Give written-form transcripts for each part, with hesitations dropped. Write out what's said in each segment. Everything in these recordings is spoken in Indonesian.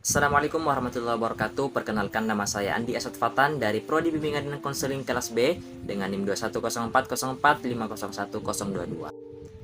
Assalamualaikum warahmatullahi wabarakatuh. Perkenalkan, nama saya Andi Asad Fatan dari Prodi Bimbingan dan Konseling kelas B dengan NIM 210404501022.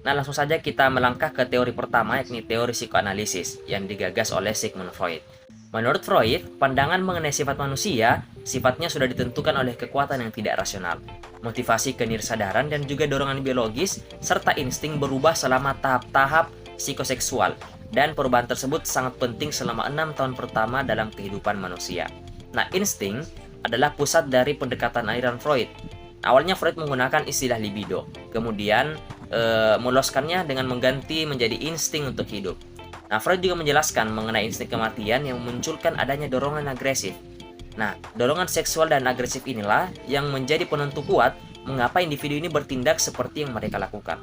Nah, langsung saja kita melangkah ke teori pertama, yakni teori psikoanalisis yang digagas oleh Sigmund Freud. Menurut Freud, pandangan mengenai sifat manusia, sifatnya sudah ditentukan oleh kekuatan yang tidak rasional, motivasi kenirsadaan dan juga dorongan biologis, serta insting berubah selama tahap-tahap psikoseksual, dan perubahan tersebut sangat penting selama 6 tahun pertama dalam kehidupan manusia. Nah, insting adalah pusat dari pendekatan aliran Freud. Awalnya Freud menggunakan istilah libido, kemudian meloloskannya dengan mengganti menjadi insting untuk hidup. Nah, Freud juga menjelaskan mengenai insting kematian yang memunculkan adanya dorongan agresif. Nah, dorongan seksual dan agresif inilah yang menjadi penentu kuat mengapa individu ini bertindak seperti yang mereka lakukan.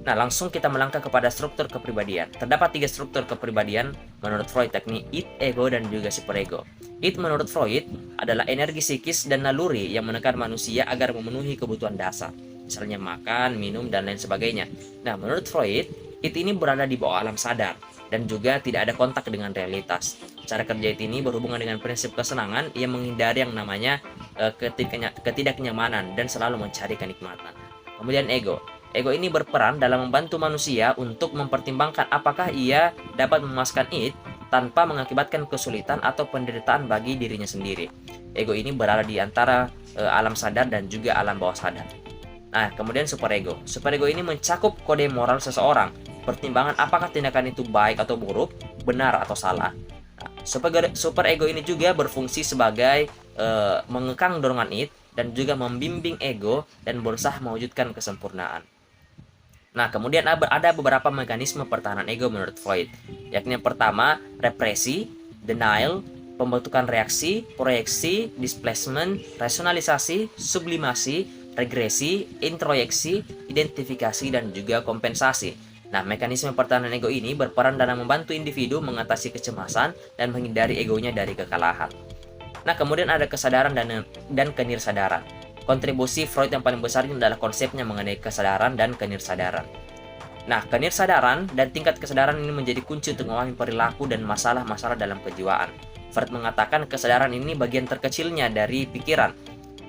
Nah, langsung kita melangkah kepada struktur kepribadian. Terdapat 3 struktur kepribadian menurut Freud, yakni id, ego, dan juga superego. Id menurut Freud adalah energi psikis dan naluri yang menekan manusia agar memenuhi kebutuhan dasar, misalnya makan, minum, dan lain sebagainya. Nah, menurut Freud, id ini berada di bawah alam sadar dan juga tidak ada kontak dengan realitas. Cara kerja id ini berhubungan dengan prinsip kesenangan yang menghindari yang namanya ketidaknyamanan dan selalu mencari kenikmatan. Kemudian ego. Ego ini berperan dalam membantu manusia untuk mempertimbangkan apakah ia dapat memuaskan id tanpa mengakibatkan kesulitan atau penderitaan bagi dirinya sendiri. Ego ini berada di antara alam sadar dan juga alam bawah sadar. Nah, kemudian superego. Superego ini mencakup kode moral seseorang, pertimbangan apakah tindakan itu baik atau buruk, benar atau salah. Nah, superego ini juga berfungsi sebagai mengekang dorongan id dan juga membimbing ego dan berusaha mewujudkan kesempurnaan. Nah, kemudian ada beberapa mekanisme pertahanan ego menurut Freud, yakni yang pertama, represi, denial, pembentukan reaksi, proyeksi, displacement, rasionalisasi, sublimasi, regresi, introyeksi, identifikasi, dan juga kompensasi. Nah, mekanisme pertahanan ego ini berperan dalam membantu individu mengatasi kecemasan dan menghindari egonya dari kekalahan. Nah, kemudian ada kesadaran dan kenirsadaan. Kontribusi Freud yang paling besar ini adalah konsepnya mengenai kesadaran dan kenirsadaan. Nah, kenirsadaan dan tingkat kesadaran ini menjadi kunci untuk memahami perilaku dan masalah-masalah dalam kejiwaan. Freud mengatakan kesadaran ini bagian terkecilnya dari pikiran.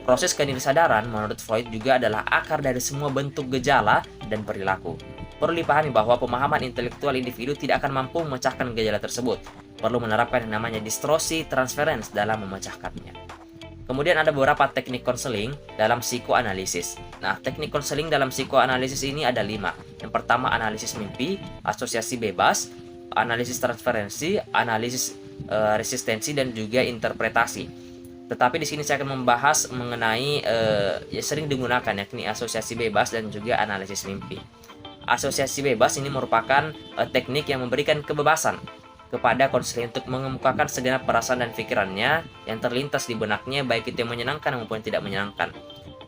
Proses kenirsadaan menurut Freud juga adalah akar dari semua bentuk gejala dan perilaku. Perlu dipahami bahwa pemahaman intelektual individu tidak akan mampu memecahkan gejala tersebut. Perlu menerapkan yang namanya distorsi transference dalam memecahkannya. Kemudian ada beberapa teknik konseling dalam psikoanalisis. Nah, teknik konseling dalam psikoanalisis ini ada 5. Yang pertama, analisis mimpi, asosiasi bebas, analisis transferensi, analisis resistensi, dan juga interpretasi. Tetapi di sini saya akan membahas mengenai yang sering digunakan, yakni asosiasi bebas dan juga analisis mimpi. Asosiasi bebas ini merupakan teknik yang memberikan kebebasan kepada konselor untuk mengemukakan segenap perasaan dan pikirannya yang terlintas di benaknya, baik itu yang menyenangkan maupun tidak menyenangkan.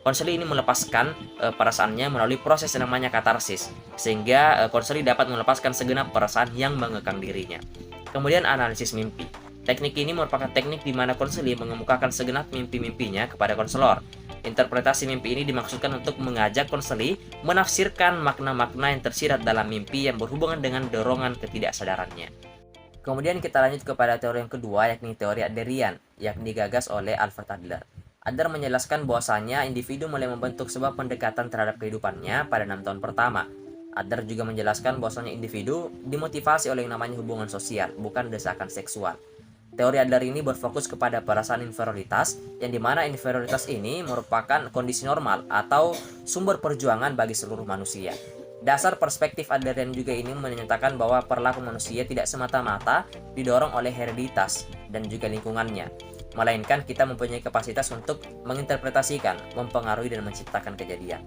Konselor ini melepaskan perasaannya melalui proses yang namanya katarsis, sehingga konselor dapat melepaskan segenap perasaan yang mengekang dirinya. Kemudian analisis mimpi. Teknik ini merupakan teknik di mana konselor mengemukakan segenap mimpi-mimpinya kepada konselor. Interpretasi mimpi ini dimaksudkan untuk mengajak konselor menafsirkan makna-makna yang tersirat dalam mimpi yang berhubungan dengan dorongan ketidaksadarannya. Kemudian kita lanjut kepada teori yang kedua, yakni teori Adlerian, yang digagas oleh Alfred Adler. Adler menjelaskan bahwasanya individu mulai membentuk sebuah pendekatan terhadap kehidupannya pada 6 tahun pertama. Adler juga menjelaskan bahwasanya individu dimotivasi oleh yang namanya hubungan sosial, bukan desakan seksual. Teori Adler ini berfokus kepada perasaan inferioritas, yang dimana inferioritas ini merupakan kondisi normal atau sumber perjuangan bagi seluruh manusia. Dasar perspektif Adlerian juga ini menyatakan bahwa perilaku manusia tidak semata-mata didorong oleh hereditas dan juga lingkungannya, melainkan kita mempunyai kapasitas untuk menginterpretasikan, mempengaruhi, dan menciptakan kejadian.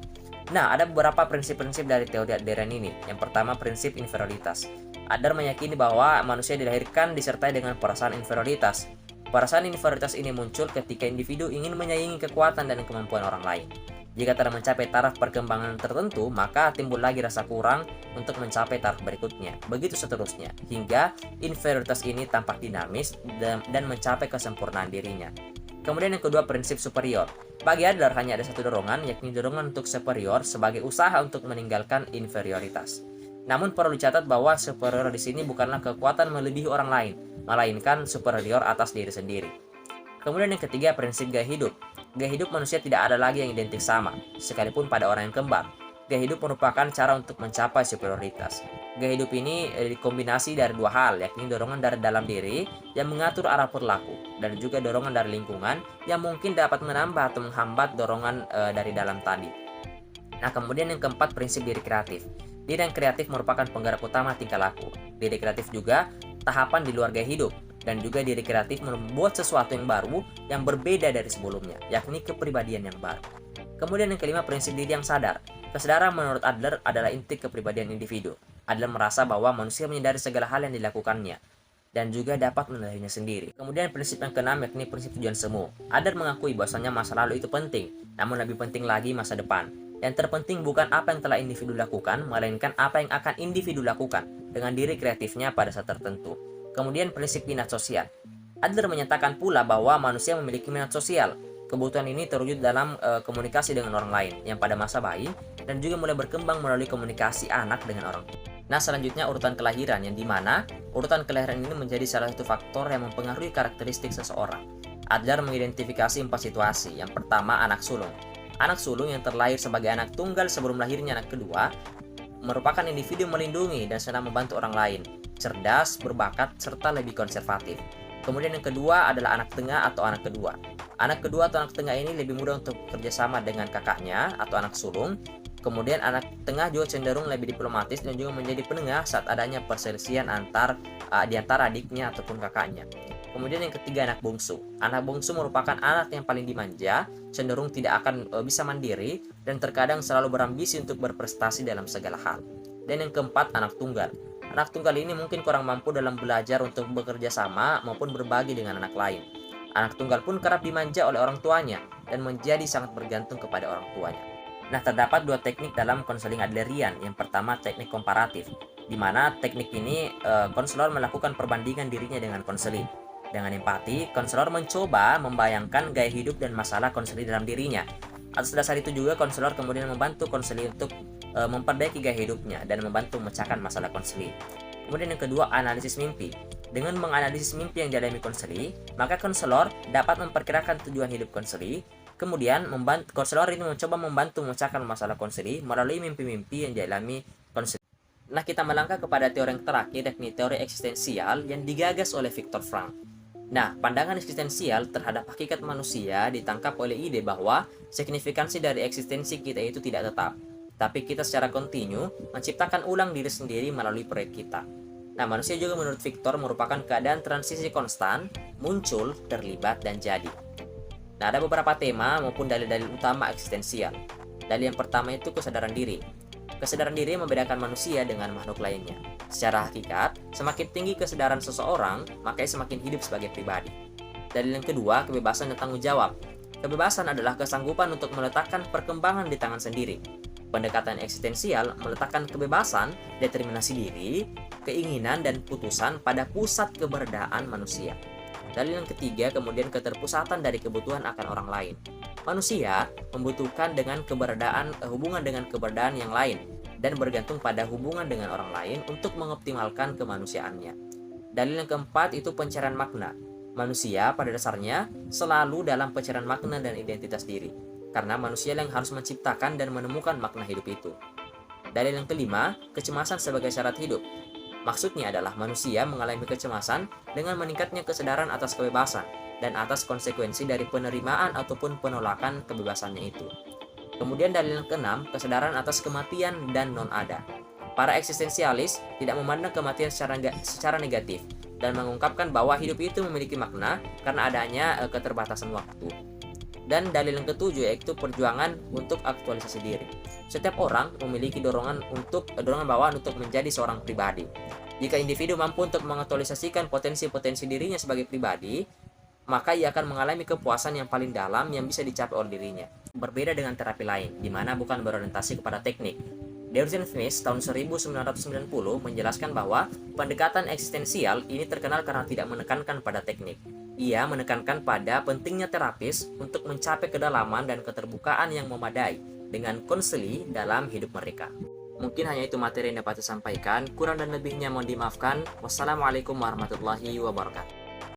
Nah, ada beberapa prinsip-prinsip dari teori Adlerian ini. Yang pertama, prinsip inferioritas. Adler meyakini bahwa manusia dilahirkan disertai dengan perasaan inferioritas. Perasaan inferioritas ini muncul ketika individu ingin menyaingi kekuatan dan kemampuan orang lain. Jika tidak mencapai taraf perkembangan tertentu, maka timbul lagi rasa kurang untuk mencapai taraf berikutnya. Begitu seterusnya, hingga inferioritas ini tampak dinamis dan mencapai kesempurnaan dirinya. Kemudian yang kedua, prinsip superior. Bagi Adler hanya ada satu dorongan, yakni dorongan untuk superior sebagai usaha untuk meninggalkan inferioritas. Namun perlu dicatat bahwa superior di sini bukanlah kekuatan melebihi orang lain, melainkan superior atas diri sendiri. Kemudian yang ketiga, prinsip gaya hidup. Gaya hidup manusia tidak ada lagi yang identik sama, sekalipun pada orang yang kembar. Gaya hidup merupakan cara untuk mencapai superioritas. Gaya hidup ini dikombinasi dari dua hal, yakni dorongan dari dalam diri yang mengatur arah perilaku, dan juga dorongan dari lingkungan yang mungkin dapat menambah atau menghambat dorongan dari dalam tadi. Nah, kemudian yang keempat, prinsip diri kreatif. Diri yang kreatif merupakan penggerak utama tingkah laku. Diri kreatif juga tahapan di luar gaya hidup, dan juga diri kreatif membuat sesuatu yang baru yang berbeda dari sebelumnya, yakni kepribadian yang baru. Kemudian yang kelima, prinsip diri yang sadar. Kesadaran menurut Adler adalah inti kepribadian individu. Adler merasa bahwa manusia menyadari segala hal yang dilakukannya dan juga dapat menilainya sendiri. Kemudian prinsip yang keenam, yakni prinsip tujuan semu. Adler mengakui bahwasanya masa lalu itu penting, namun lebih penting lagi masa depan. Yang terpenting bukan apa yang telah individu lakukan, melainkan apa yang akan individu lakukan dengan diri kreatifnya pada saat tertentu. Kemudian prinsip minat sosial. Adler menyatakan pula bahwa manusia memiliki minat sosial. Kebutuhan ini terwujud dalam komunikasi dengan orang lain yang pada masa bayi dan juga mulai berkembang melalui komunikasi anak dengan orang tua. Nah, selanjutnya urutan kelahiran, yang dimana urutan kelahiran ini menjadi salah satu faktor yang mempengaruhi karakteristik seseorang. Adler mengidentifikasi 4 situasi. Yang pertama, anak sulung. Anak sulung yang terlahir sebagai anak tunggal sebelum lahirnya anak kedua merupakan individu yang melindungi dan senang membantu orang lain, cerdas, berbakat, serta lebih konservatif. Kemudian yang kedua adalah anak tengah atau anak kedua. Anak kedua atau anak tengah ini lebih mudah untuk kerjasama dengan kakaknya atau anak sulung. Kemudian anak tengah juga cenderung lebih diplomatis dan juga menjadi penengah saat adanya perselisihan di antara adiknya ataupun kakaknya. Kemudian yang ketiga, anak bungsu. Anak bungsu merupakan anak yang paling dimanja, cenderung tidak akan bisa mandiri, dan terkadang selalu berambisi untuk berprestasi dalam segala hal. Dan yang keempat, anak tunggal. Anak tunggal ini mungkin kurang mampu dalam belajar untuk bekerja sama maupun berbagi dengan anak lain. Anak tunggal pun kerap dimanja oleh orang tuanya dan menjadi sangat bergantung kepada orang tuanya. Nah, terdapat 2 teknik dalam konseling Adlerian. Yang pertama, teknik komparatif, di mana teknik ini konselor melakukan perbandingan dirinya dengan konseling. Dengan empati, konselor mencoba membayangkan gaya hidup dan masalah konseli dalam dirinya. Atas dasar itu juga konselor kemudian membantu konseli untuk memperbaiki gaya hidupnya dan membantu memecahkan masalah konseli. Kemudian yang kedua, analisis mimpi. Dengan menganalisis mimpi yang dialami konseli, maka konselor dapat memperkirakan tujuan hidup konseli. Kemudian konselor ini mencoba membantu memecahkan masalah konseli melalui mimpi-mimpi yang dialami konseli. Nah, kita melangkah kepada teori yang terakhir, yakni teori eksistensial yang digagas oleh Viktor Frankl. Nah, pandangan eksistensial terhadap hakikat manusia ditangkap oleh ide bahwa signifikansi dari eksistensi kita itu tidak tetap, tapi kita secara kontinu menciptakan ulang diri sendiri melalui proyek kita. Nah, manusia juga menurut Victor merupakan keadaan transisi konstan, muncul, terlibat, dan jadi. Nah, ada beberapa tema maupun dalil-dalil utama eksistensial. Dalil yang pertama itu kesadaran diri. Kesadaran diri membedakan manusia dengan makhluk lainnya. Secara hakikat, semakin tinggi kesadaran seseorang, maka ia semakin hidup sebagai pribadi. Dalil yang kedua, kebebasan dan tanggung jawab. Kebebasan adalah kesanggupan untuk meletakkan perkembangan di tangan sendiri. Pendekatan eksistensial meletakkan kebebasan, determinasi diri, keinginan, dan putusan pada pusat keberadaan manusia. Dalil yang ketiga, kemudian keterpusatan dari kebutuhan akan orang lain. Manusia membutuhkan hubungan dengan keberadaan yang lain dan bergantung pada hubungan dengan orang lain untuk mengoptimalkan kemanusiaannya. Dalil yang keempat itu pencarian makna. Manusia pada dasarnya selalu dalam pencarian makna dan identitas diri, karena manusia yang harus menciptakan dan menemukan makna hidup itu. Dalil yang kelima, kecemasan sebagai syarat hidup. Maksudnya adalah manusia mengalami kecemasan dengan meningkatnya kesadaran atas kebebasan dan atas konsekuensi dari penerimaan ataupun penolakan kebebasannya itu. Kemudian dalil yang keenam, kesadaran atas kematian dan non-ada. Para eksistensialis tidak memandang kematian secara negatif dan mengungkapkan bahwa hidup itu memiliki makna karena adanya keterbatasan waktu. Dan dalil yang ketujuh yaitu perjuangan untuk aktualisasi diri. Setiap orang memiliki dorongan bawaan untuk menjadi seorang pribadi. Jika individu mampu untuk mengaktualisasikan potensi-potensi dirinya sebagai pribadi, maka ia akan mengalami kepuasan yang paling dalam yang bisa dicapai oleh dirinya. Berbeda dengan terapi lain, di mana bukan berorientasi kepada teknik. Diogenes Smith tahun 1990 menjelaskan bahwa pendekatan eksistensial ini terkenal karena tidak menekankan pada teknik. Ia menekankan pada pentingnya terapis untuk mencapai kedalaman dan keterbukaan yang memadai dengan konseli dalam hidup mereka. Mungkin hanya itu materi yang dapat saya sampaikan. Kurang dan lebihnya mohon dimaafkan. Wassalamualaikum warahmatullahi wabarakatuh.